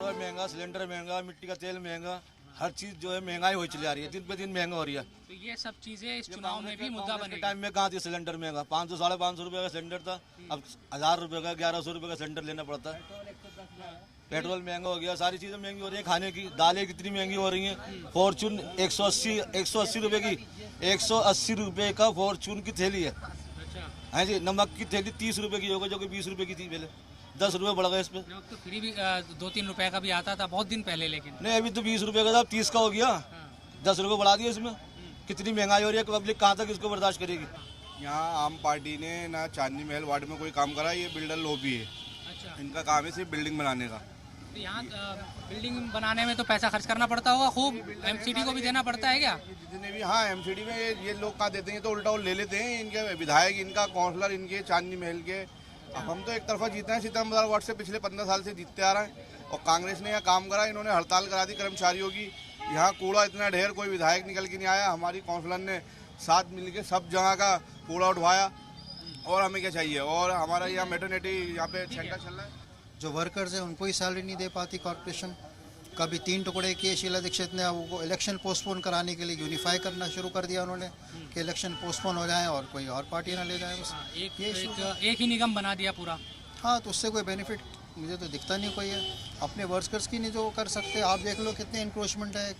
महंगा, सिलेंडर महंगा, मिट्टी का तेल महंगा, हर चीज जो है महंगाई हो चली आ रही है, दिन पे दिन महंगा हो रही है। तो ये सब चीजें इस चुनाव में भी मुद्दा बनेगी। टाइम में कहाँ थी सिलेंडर महंगा, 500 550 रुपए का सिलेंडर था, अब 1000 रुपए का 1100 रुपए का सिलेंडर लेना पड़ता है। पेट्रोल महंगा हो गया, सारी चीजें महंगी हो रही है, खाने की दालें कितनी महंगी हो रही हैं। फॉर्चून 180 रुपए की, 180 रुपए का फॉर्चून की थैली है। हाँ जी, नमक की थैली 30 रुपए की होगी, जो कि 20 रुपए की थी पहले, 10 रुपए बढ़ गए इस पे। तो फ्री भी 2-3 रुपए का भी आता था बहुत दिन पहले, लेकिन नहीं अभी तो 20 रुपए का था, 30 का हो गया, 10 रुपए बढ़ा दिए इसमें। कितनी महंगाई हो रही है, पब्लिक कहाँ तक इसको बर्दाश्त करेगी। यहाँ आम पार्टी ने ना चांदनी महल वार्ड में कोई काम करा, ये बिल्डर लॉबी है। अच्छा, इनका काम है सिर्फ बिल्डिंग बनाने का। तो यहाँ बिल्डिंग बनाने में तो पैसा खर्च करना पड़ता होगा खूब, एमसीडी को भी देना पड़ता है क्या? जितने भी हाँ एमसीडी में ये लोग कहाँ देते हैं, तो उल्टा वो ले लेते हैं। इनके विधायक, इनका काउंसलर, इनके चांदनी महल के। अब हम तो एक तरफा जीते हैं, सीताराम बाजार वार्ड से पिछले 15 साल से जीतते आ रहे हैं। और कांग्रेस ने यहाँ काम करा, इन्होंने हड़ताल करा दी कर्मचारियों की। यहाँ कूड़ा इतना ढेर, कोई विधायक निकल के नहीं आया। हमारी काउंसलर ने साथ मिल के सब जगह का कूड़ा उठवाया। और हमें क्या चाहिए? और हमारा यहाँ मेटर्निटी यहाँ पे सेंटर चल रहा है। जो वर्कर्स हैं उनको ही सैलरी नहीं दे पाती कॉर्पोरेशन। कभी 3 टुकड़े किए शीला दीक्षित ने, वो इलेक्शन पोस्टपोन कराने के लिए यूनिफाई करना शुरू कर दिया उन्होंने कि इलेक्शन पोस्टपोन हो जाए और कोई और पार्टी ना ले जाए। बस एक ही निगम बना दिया पूरा। हाँ, तो उससे कोई बेनिफिट मुझे तो दिखता नहीं कोई है। अपने वर्कर्स की नहीं जो कर सकते। आप देख लो कितने इंक्रोचमेंट है,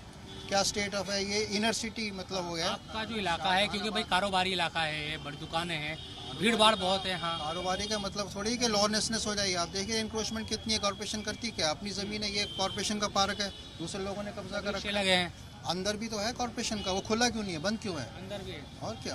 क्या स्टेट ऑफ है ये। इनर सिटी मतलब हो गया आपका जो इलाका है, क्योंकि भाई कारोबारी इलाका है, बड़ी दुकानें हैं, भीड़ भाड़ बहुत है। हाँ, कारोबारी का मतलब थोड़ी कि लॉलेसनेस हो जाएगी। आप देखिए इंक्रोचमेंट कितनी है, कॉर्पोरेशन करती क्या? अपनी ज़मीन है, ये कॉर्पोरेशन का पार्क है, दूसरे लोगों ने कब्जा कर रखा लगे हैं। अंदर भी तो है कॉर्पोरेशन का, वो खुला क्यों नहीं है, बंद क्यों है? अंदर भी है। और क्या,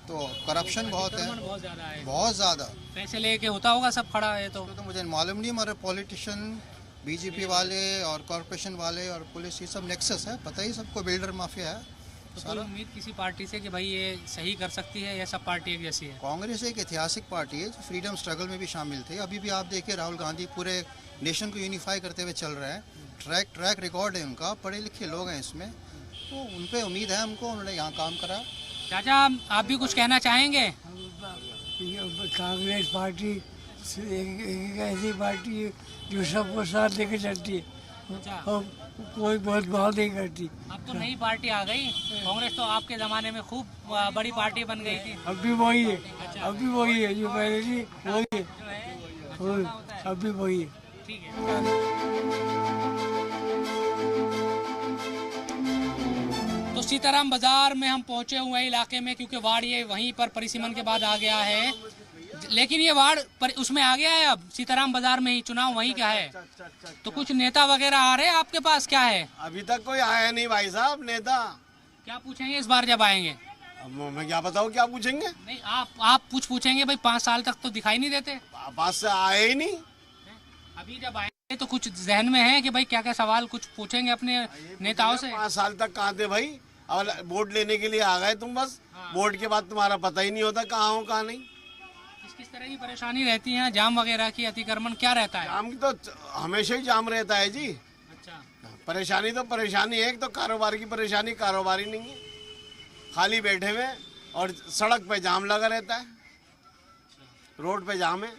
तो करप्शन बहुत है, बहुत ज़्यादा है, बहुत ज़्यादा। पैसे लेके होता होगा सब खड़ा है। तो मुझे मालूम नहीं, हमारे पॉलिटिशियन, बीजेपी वाले और कॉर्पोरेशन वाले और पुलिस, ये सब नेक्सस है, पता ही सबको, बिल्डर माफिया है। तो कोई उम्मीद किसी पार्टी से कि भाई ये सही कर सकती है, या सब पार्टी एक जैसी है? कांग्रेस एक ऐतिहासिक पार्टी है जो फ्रीडम स्ट्रगल में भी शामिल थे। अभी भी आप देखिए राहुल गांधी पूरे नेशन को यूनिफाई करते हुए चल रहे हैं। ट्रैक रिकॉर्ड है उनका, पढ़े लिखे लोग हैं इसमें, तो उन पर उम्मीद है हमको, उन्होंने यहाँ काम करा। चाचा, आप भी कुछ कहना चाहेंगे? कांग्रेस पार्टी एक ऐसी पार्टी है जो सबको साथ लेके चलती है और कोई बहुत भाव नहीं करती। अब तो नई पार्टी आ गई, कांग्रेस तो आपके जमाने में खूब बड़ी पार्टी बन गई थी। अब भी वही है, अब भी वही है जो पहले थी, वही है, अब भी वही है। ठीक है। तो सीताराम बाजार में हम पहुंचे हुए हैं इलाके में, क्योंकि वार्ड ये वहीं पर परिसीमन के बाद आ गया है, लेकिन ये वार्ड पर उसमें आ गया है। अब सीताराम बाजार में ही चुनाव वहीं का है। तो कुछ नेता वगैरह आ रहे हैं आपके पास, क्या है? अभी तक कोई आया नहीं भाई साहब नेता। क्या पूछेंगे इस बार जब आएंगे? अब मैं क्या बताऊँ, क्या पूछेंगे? नहीं, आप पूछेंगे भाई, 5 साल तक तो दिखाई नहीं देते। पास से आए ही नहीं। अभी जब आएंगे तो कुछ जहन में है कि भाई क्या क्या सवाल कुछ पूछेंगे अपने नेताओं से? 5 साल तक कहाँ थे भाई? और वोट लेने के लिए आ गए तुम बस। वोट के बाद तुम्हारा पता ही नहीं होता कहाँ हो कहाँ नहीं। किस तरह की परेशानी रहती है? जाम वगैरह की, अतिक्रमण क्या रहता है? जाम की तो हमेशा ही जाम रहता है जी। अच्छा, परेशानी तो परेशानी है, एक तो कारोबार की परेशानी, कारोबारी नहीं है, खाली बैठे हुए, और सड़क पे जाम लगा रहता है, रोड पे जाम है।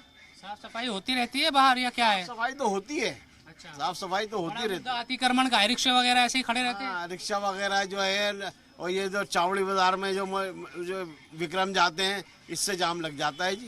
साफ सफाई होती रहती है बाहर या क्या है? सफाई तो होती है। अच्छा, साफ सफाई तो होती रहती है। अतिक्रमण का रिक्शा वगैरह ऐसे ही खड़े रहते हैं? हाँ, रिक्शा वगैरह जो है, और ये जो चावड़ी बाजार में जो विक्रम जाते हैं, इससे जाम लग जाता है जी।